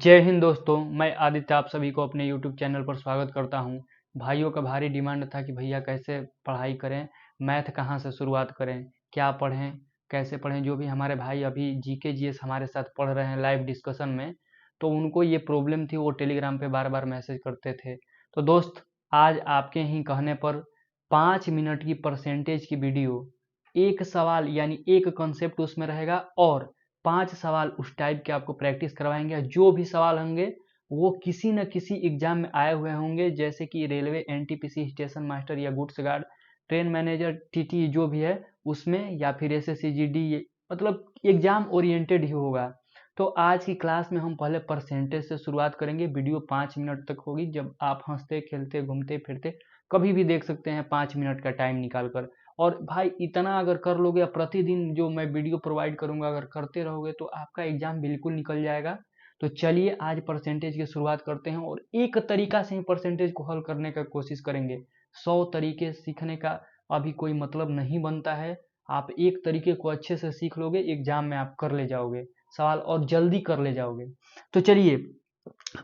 जय हिंद दोस्तों, मैं आदित्य आप सभी को अपने YouTube चैनल पर स्वागत करता हूं। भाइयों का भारी डिमांड था कि भैया कैसे पढ़ाई करें, मैथ कहां से शुरुआत करें, क्या पढ़ें, कैसे पढ़ें। जो भी हमारे भाई अभी जीके जीएस हमारे साथ पढ़ रहे हैं लाइव डिस्कशन में, तो उनको ये प्रॉब्लम थी, वो टेलीग्राम पे बार बार मैसेज करते थे। तो दोस्त, आज आपके ही कहने पर 5 मिनट की परसेंटेज की वीडियो, एक सवाल यानी एक कंसेप्ट उसमें रहेगा और 5 सवाल उस टाइप के आपको प्रैक्टिस करवाएंगे। जो भी सवाल होंगे वो किसी न किसी एग्जाम में आए हुए होंगे, जैसे कि रेलवे, एनटीपीसी, स्टेशन मास्टर या goods guard, train manager, TT जो भी है उसमें, या फिर एसएससी जीडी, मतलब एग्जाम ओरिएंटेड ही होगा। तो आज की क्लास में हम पहले परसेंटेज से शुरुआत करेंगे। वीडियो 5 मिनट तक होगी, जब आप हंसते खेलते घूमते फिरते कभी भी देख सकते हैं 5 मिनट का टाइम निकाल कर। और भाई इतना अगर कर लोगे, या प्रतिदिन जो मैं वीडियो प्रोवाइड करूंगा अगर करते रहोगे, तो आपका एग्जाम बिल्कुल निकल जाएगा। तो चलिए आज परसेंटेज की शुरुआत करते हैं और एक तरीका से ही परसेंटेज को हल करने का कोशिश करेंगे। 100 तरीके सीखने का अभी कोई मतलब नहीं बनता है। आप एक तरीके को अच्छे से सीख लोगे, एग्जाम में आप कर ले जाओगे सवाल और जल्दी कर ले जाओगे। तो चलिए,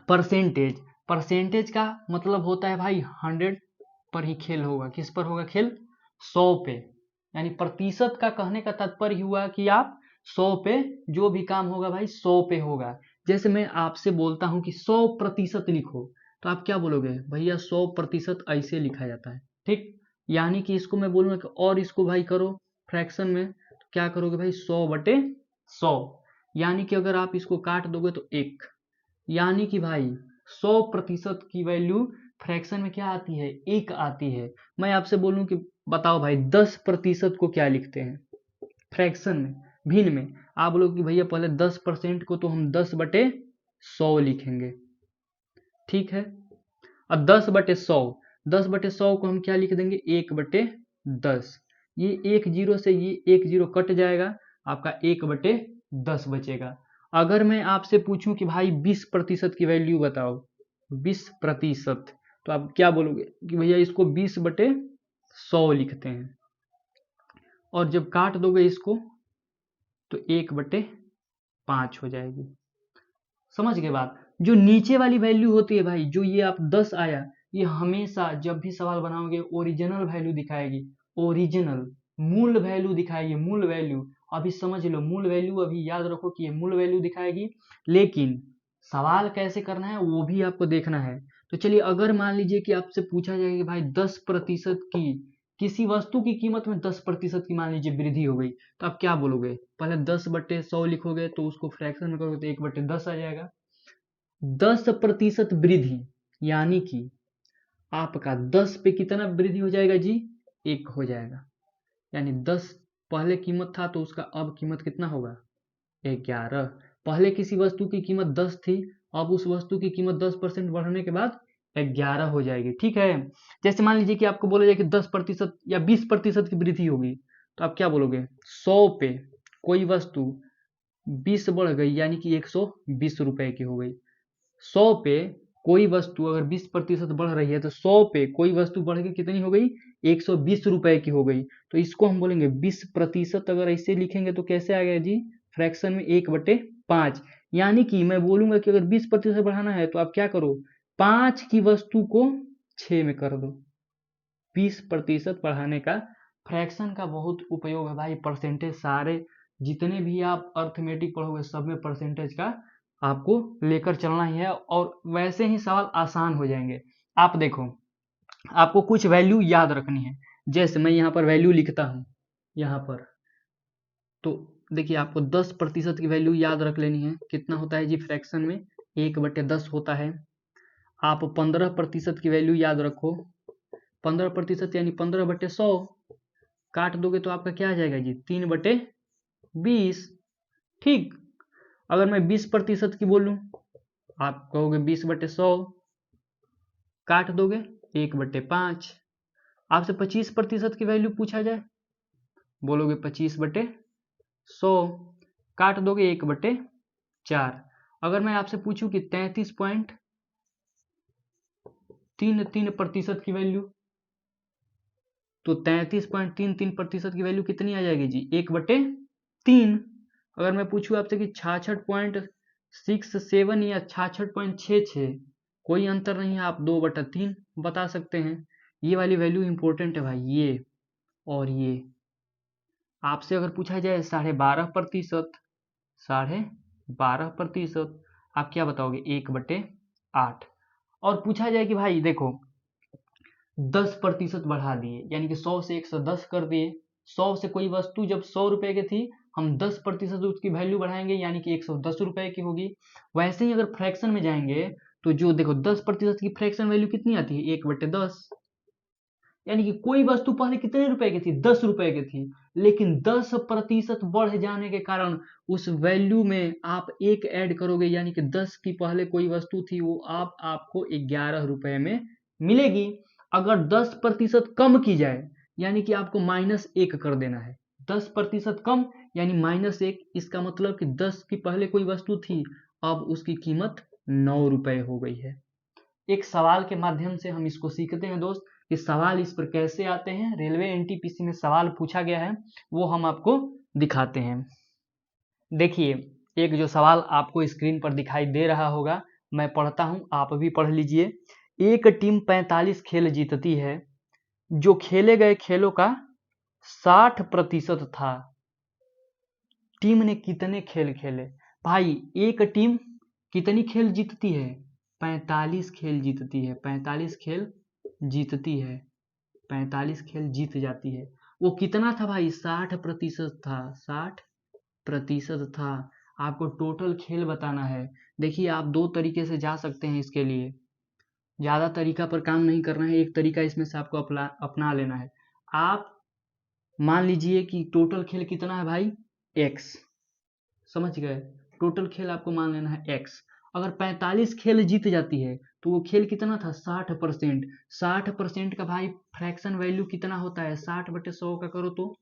परसेंटेज परसेंटेज का मतलब होता है भाई 100 पर ही खेल होगा। किस पर होगा खेल? 100 पे। यानी प्रतिशत का कहने का तात्पर्य हुआ कि आप 100 पे जो भी काम होगा भाई 100 पे होगा। जैसे मैं आपसे बोलता हूं कि 100% लिखो, तो आप क्या बोलोगे? भैया 100% ऐसे लिखा जाता है, ठीक। यानी कि इसको मैं बोलूंगा कि और इसको भाई करो फ्रैक्शन में, तो क्या करोगे भाई? 100/100। यानी कि अगर आप इसको काट दोगे तो 1। यानी कि भाई 100% की वैल्यू फ्रैक्शन में क्या आती है? 1 आती है। मैं आपसे बोलूं कि बताओ भाई 10% को क्या लिखते हैं फ्रैक्शन में, भिन्न में? आप बोलो कि भैया पहले 10% को तो हम 10/100 लिखेंगे, ठीक है। और 10/100, 10/100 को हम क्या लिख देंगे? 1/10। ये एक जीरो से ये एक जीरो कट जाएगा, आपका 1/10 बचेगा। अगर मैं आपसे पूछूं कि भाई 20% की वैल्यू बताओ, 20%, तो आप क्या बोलोगे कि भैया इसको 20/100 लिखते हैं। और जब काट दोगे इसको तो 1/5 हो जाएगी। समझ गए बात? जो नीचे वाली वैल्यू होती है भाई, जो ये आप 10 आया, ये हमेशा जब भी सवाल बनाओगे ओरिजिनल वैल्यू दिखाएगी। ओरिजिनल, मूल वैल्यू दिखाएगी, मूल वैल्यू। अभी समझ लो, मूल वैल्यू अभी याद रखो कि ये मूल वैल्यू दिखाएगी, लेकिन सवाल कैसे करना है वो भी आपको देखना है। तो चलिए, अगर मान लीजिए कि आपसे पूछा जाए कि भाई 10% की किसी वस्तु की कीमत में 10% की मान लीजिए वृद्धि हो गई, तो आप क्या बोलोगे? पहले 10/100 लिखोगे, तो उसको फ्रैक्शन में करोगे तो 1/10 आ जाएगा। 10% वृद्धि, यानी कि आपका 10 पे कितना वृद्धि हो जाएगा जी? 1 हो जाएगा। यानी 10 पहले कीमत था, तो उसका अब कीमत कितना होगा? 11। पहले किसी वस्तु की कीमत 10 थी, अब उस वस्तु की कीमत 10% बढ़ने के बाद 11 हो जाएगी, ठीक है। जैसे मान लीजिए कि आपको बोला जाए कि 10% या 20% की वृद्धि होगी, तो आप क्या बोलोगे? 100 पे कोई वस्तु 20 बढ़ गई, यानी कि 120 रुपए की हो गई। 100 पे कोई वस्तु अगर 20% बढ़ रही है, तो 100 पे कोई वस्तु बढ़ के कितनी हो गई? 120 रुपए की हो गई। तो इसको हम बोलेंगे 20%। अगर ऐसे लिखेंगे तो कैसे आ गया जी? फ्रैक्शन में 1/5। यानी कि मैं बोलूंगा कि अगर 20% बढ़ाना है, तो आप क्या करो? 5 की वस्तु को 6 में कर दो। 20% बढ़ाने का फ्रैक्शन का बहुत उपयोग है भाई। परसेंटेज सारे जितने भी आप अर्थमेटिक पढ़ोगे, सब में परसेंटेज का आपको लेकर चलना ही है, और वैसे ही सवाल आसान हो जाएंगे। आप देखो, आपको कुछ वैल्यू याद रखनी है। जैसे मैं यहाँ पर वैल्यू लिखता हूँ यहाँ पर, तो देखिए आपको 10% की वैल्यू याद रख लेनी है। कितना होता है जी फ्रैक्शन में? 1/10 होता है। आप 15% की वैल्यू याद रखो। 15% यानी 15/100। काट दोगे तो आपका क्या आ जाएगा जी? 3/20, ठीक। अगर मैं 20% की बोलूं, आप कहोगे 20/100, काट दोगे 1/5। आपसे 25% की वैल्यू पूछा जाए, बोलोगे 25/100, काट दोगे 1/4। अगर मैं आपसे पूछूं कि 33.33% की वैल्यू, तो 33.33% की वैल्यू कितनी आ जाएगी जी? 1/3। अगर मैं पूछूं आपसे कि 67 या 66.66, कोई अंतर नहीं है, आप 2/3 बता सकते हैं। ये वाली वैल्यू इंपॉर्टेंट है भाई, ये और ये। आपसे अगर पूछा जाए 12.5%, 12.5%, आप क्या बताओगे? 1/8। और पूछा जाए कि भाई देखो 10% बढ़ा दिए, यानी कि 100 से 110 कर दिए। 100 से कोई वस्तु जब 100 रुपए की थी, हम 10% उसकी वैल्यू बढ़ाएंगे, यानी कि 110 रुपए की होगी। वैसे ही अगर फ्रैक्शन में जाएंगे तो जो देखो 10% की फ्रैक्शन वैल्यू कितनी आती है? 1/10। यानी कि कोई वस्तु पहले कितने रुपए की थी? 10 रुपए की थी, लेकिन 10% बढ़ जाने के कारण उस वैल्यू में आप एक ऐड करोगे, यानी कि 10 की पहले कोई वस्तु थी, वो आपको 11 रुपए में मिलेगी। अगर 10% कम की जाए, यानी कि आपको -1 कर देना है। 10% कम यानी -1, इसका मतलब कि 10 की पहले कोई वस्तु थी, अब उसकी कीमत 9 रुपए हो गई है। एक सवाल के माध्यम से हम इसको सीखते हैं दोस्त, कि सवाल इस पर कैसे आते हैं। रेलवे एनटीपीसी में सवाल पूछा गया है, वो हम आपको दिखाते हैं। देखिए, एक जो सवाल आपको स्क्रीन पर दिखाई दे रहा होगा, मैं पढ़ता हूं, आप भी पढ़ लीजिए। एक टीम 45 खेल जीतती है, जो खेले गए खेलों का 60% था। टीम ने कितने खेल खेले? भाई एक टीम कितनी खेल जीतती है? 45 खेल जीतती है। 45 खेल जीतती है, 45 खेल जीत जाती है। वो कितना था भाई? 60% था, 60% था। आपको टोटल खेल बताना है। देखिए, आप दो तरीके से जा सकते हैं इसके लिए, ज़्यादा तरीका पर काम नहीं करना है, एक तरीका इसमें से आपको अपना लेना है। आप मान लीजिए कि टोटल खेल कितना है भाई? x, समझ गए? टोटल खेल आपको मान लेना है x। अगर 45 खेल जीत जाती है तो वो खेल कितना था? 60%। 60% का भाई फ्रैक्शन वैल्यू कितना होता है? 60/100 का करो तो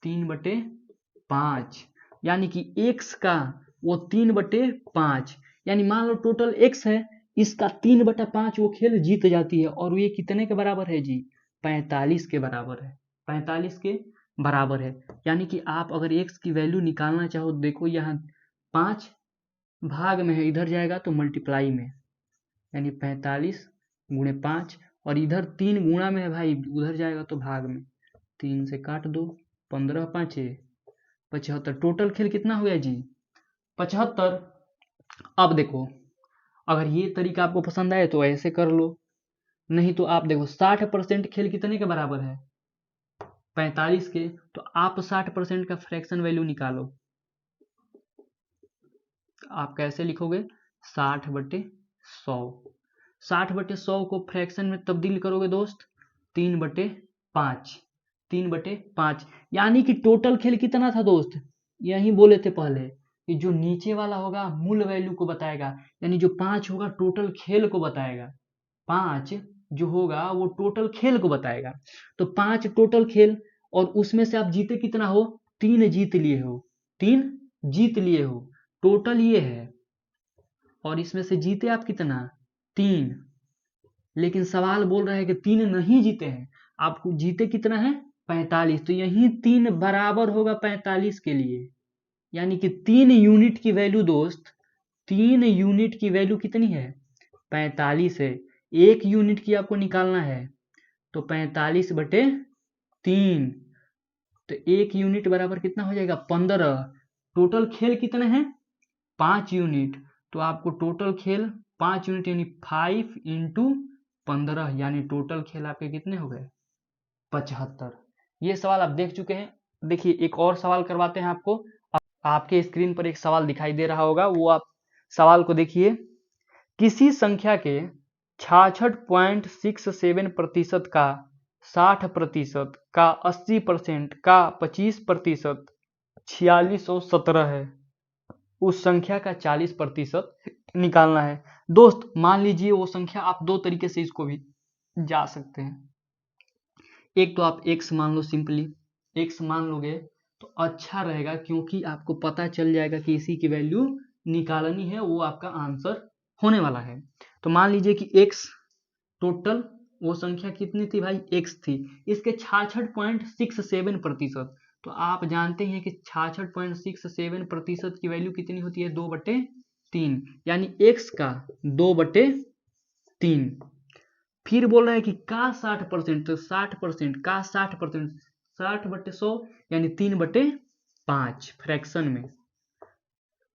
3/5, यानी कि x का वो 3/5, यानी मान लो टोटल x है, इसका 3/5 वो खेल जीत जाती है। और ये कितने के बराबर है जी? 45 के बराबर है, 45 के बराबर है। यानी कि आप अगर x की वैल्यू निकालना चाहो, देखो यहाँ 5 भाग में है, इधर जाएगा तो मल्टीप्लाई में, यानी 45 गुणे 5, और इधर 3 गुणा में है भाई, उधर जाएगा तो भाग में। 3 से काट दो, 15 5 75। टोटल खेल कितना हो गया जी? 75। अब देखो, अगर ये तरीका आपको पसंद आए तो ऐसे कर लो, नहीं तो आप देखो 60% खेल कितने के बराबर है? 45 के। तो आप 60% का फ्रैक्शन वैल्यू निकालो। आप कैसे लिखोगे? 60/100। 60/100 को फ्रैक्शन में तब्दील करोगे दोस्त, 3/5, 3/5, यानी कि टोटल खेल कितना था दोस्त? यही बोले थे पहले कि जो नीचे वाला होगा मूल वैल्यू को बताएगा, यानी जो 5 होगा टोटल खेल को बताएगा। 5 जो होगा वो टोटल खेल को बताएगा। तो 5 टोटल खेल, और उसमें से आप जीते कितना हो? 3 जीत लिए हो, 3 जीत लिए हो, टोटल ये है। और इसमें से जीते आप कितना? 3। लेकिन सवाल बोल रहा है कि 3 नहीं जीते हैं, आपको जीते कितना है? 45। तो यही 3 बराबर होगा 45 के लिए, यानी कि 3 यूनिट की वैल्यू दोस्त, 3 यूनिट की वैल्यू कितनी है? 45 है। 1 यूनिट की आपको निकालना है, तो 45/3, तो 1 यूनिट बराबर कितना हो जाएगा? 15। टोटल खेल कितने हैं? 5 यूनिट। तो आपको टोटल खेल 5 यूनिट, यानी 5 × 15, यानी टोटल खेल आपके कितने हो गए? 75। ये सवाल आप देख चुके हैं। देखिए, एक और सवाल करवाते हैं आपको। आपके स्क्रीन पर एक सवाल दिखाई दे रहा होगा, वो आप सवाल को देखिए। किसी संख्या के 66.67% का 60% का 80% का 25% 4617 है। उस संख्या का 40% निकालना है। दोस्त मान लीजिए वो संख्या, आप दो तरीके से इसको भी जा सकते हैं। एक तो आप x मान लो, सिंपली x मान लोगे तो अच्छा रहेगा, क्योंकि आपको पता चल जाएगा कि इसी की वैल्यू निकालनी है, वो आपका आंसर होने वाला है। तो मान लीजिए कि x टोटल वो संख्या कितनी थी भाई? x थी, इसके 66.67%। तो आप जानते हैं कि 66.67% की वैल्यू कितनी होती है? 2/3। 3, यानी x का 2/3। फिर बोल रहा है कि का 60%, तो 60% का 60%, 60/100 यानी 3/5 फ्रैक्शन में।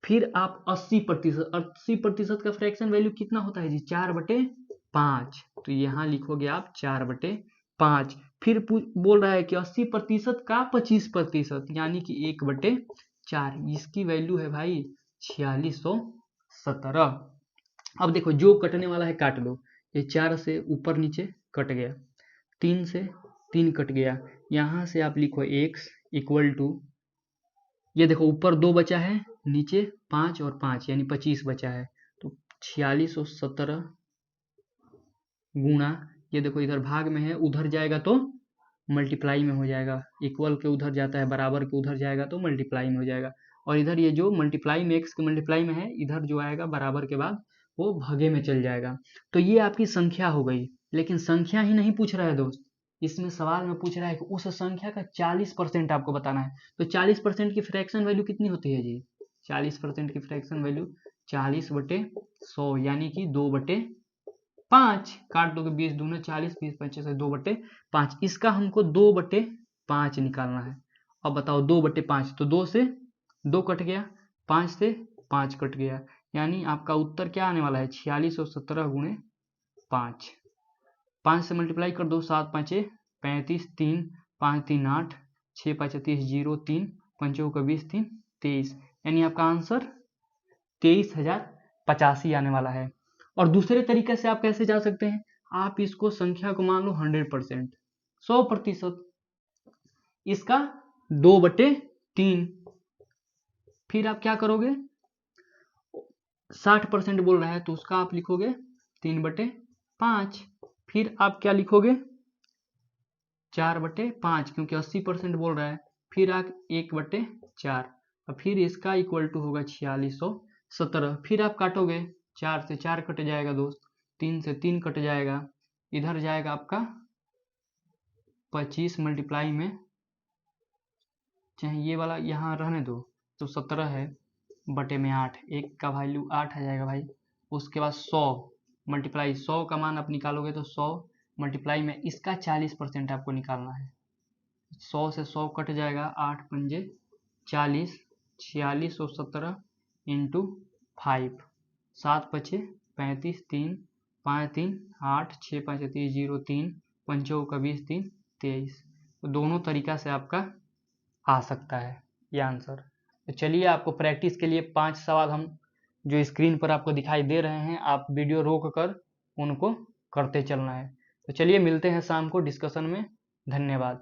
फिर आप 80%, 80% का फ्रैक्शन वैल्यू कितना होता है जी, 4/5, तो यहाँ लिखोगे आप 4/5। फिर बोल रहा है कि 80% का 25%, यानी कि 1/4, इसकी वैल्यू है भाई 4617। अब देखो जो कटने वाला है काट दो, ये 4 से ऊपर नीचे कट गया, 3 से 3 कट गया, यहाँ से आप लिखो x इक्वल टू, ये देखो ऊपर 2 बचा है, नीचे 5 और 5 यानी 25 बचा है, तो 4617 गुणा, ये देखो इधर भाग में है, उधर जाएगा तो मल्टीप्लाई में हो जाएगा, इक्वल के उधर जाता है, बराबर के उधर जाएगा तो मल्टीप्लाई में हो जाएगा, और इधर ये जो मल्टीप्लाई में x के मल्टीप्लाई में है, इधर जो आएगा बराबर के बाद वो भागे में चल जाएगा। तो ये आपकी संख्या हो गई, लेकिन संख्या ही नहीं पूछ रहा है दोस्त, इसमें सवाल में पूछ रहा है कि उस संख्या का 40% आपको बताना है। तो 40% की फ्रैक्शन वैल्यू कितनी होती है जी, 40% की फ्रैक्शन वैल्यू 40/100 यानी कि 2/5, काट दोगे 20 दूना 40, 20 25 से 2/5, इसका हमको 2/5 निकालना है। अब बताओ 2/5, तो 2 से 2 कट गया, 5 से 5 कट गया, यानी आपका उत्तर क्या आने वाला है 4617 गुणे 5। 5 से मल्टीप्लाई कर दो, 7 5 35, 3 5 3 8, 6 5 30, 0 3 5 20 3 23, यानी आपका आंसर 23,085 आने वाला है। और दूसरे तरीके से आप कैसे जा सकते हैं, आप इसको संख्या को मान लो 100%, 100%, इसका 2/3, फिर आप क्या करोगे, 60% बोल रहा है तो उसका आप लिखोगे 3/5, फिर आप क्या लिखोगे 4/5, क्योंकि 80% बोल रहा है, फिर आप 1/4, और फिर इसका इक्वल टू होगा 4617। फिर आप काटोगे, 4 से 4 कट जाएगा दोस्त, 3 से 3 कट जाएगा, इधर जाएगा आपका 25 मल्टीप्लाई में, चाहे ये वाला यहाँ रहने दो, तो 17 है बटे में 8, एक का वैल्यू 8 आ जाएगा भाई। उसके बाद 100 मल्टीप्लाई, 100 का मान आप निकालोगे तो 100 मल्टीप्लाई में इसका 40% आपको निकालना है, 100 से 100 कट जाएगा, 8 पंजे 40, 4617 इंटू 5, 7 पचे 35, 3 5 3 8, 6 5 30, 0 3 5 20 3 23, तो दोनों तरीका से आपका आ सकता है ये आंसर। तो चलिए आपको प्रैक्टिस के लिए 5 सवाल हम जो स्क्रीन पर आपको दिखाई दे रहे हैं, आप वीडियो रोक कर उनको करते चलना है। तो चलिए मिलते हैं शाम को डिस्कशन में, धन्यवाद।